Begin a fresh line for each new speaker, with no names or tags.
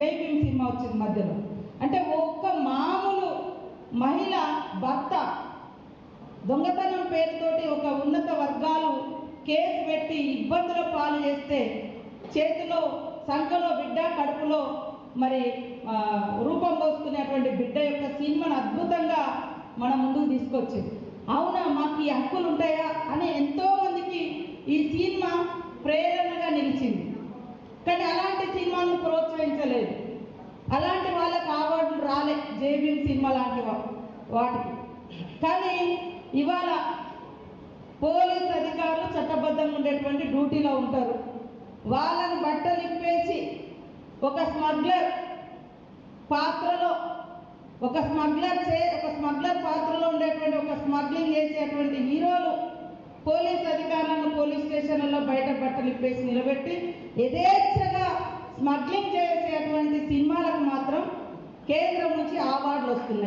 Jaibhim cinema వచ్చింది మధ్యలో. అంటే ఒక్క మామూలు మహిళ భర్త దొంగతనం పేరుతోటి ఒక ఉన్నత వర్గాలు కేసు పెట్టి ఇబ్బందుల పాలు చేస్తే చేతిలో సంఖలో బిడ్డ, కడుపులో మరి రూపం పోసుకునేటువంటి బిడ్డ యొక్క సినిమాను అద్భుతంగా మన ముందుకు తీసుకొచ్చింది. అవునా, మాకు ఈ హక్కులు ఉంటాయా అని ఎంతో మందికి ఈ సినిమా ప్రేరణగా నిలిచింది. కానీ అలాంటి సినిమాను ప్రోత్సహించలేదు, అలాంటి వాళ్ళకి అవార్డులు రాలే జైభీమ్ సినిమా లాంటి వాటికి. కానీ ఇవాళ పోలీస్ అధికారులు చట్టబద్ధంగా ఉండేటువంటి డ్యూటీలో ఉంటారు. వాళ్ళని బట్టలు ఇప్పేసి ఒక స్మగ్లర్ పాత్రలో ఒక స్మగ్లర్ పాత్రలో ఉండేటువంటి ఒక స్మగ్లింగ్ చేసేటువంటి హీరోలు పోలీస్ అధికారులను పోలీస్ స్టేషన్లలో బయట బట్టలు ఇప్పేసి నిలబెట్టి యథేచ్ఛగా స్మగ్లింగ్ చేసేటువంటి సినిమాలకు మాత్రం కేంద్రం నుంచి అవార్డులు వస్తున్నాయి.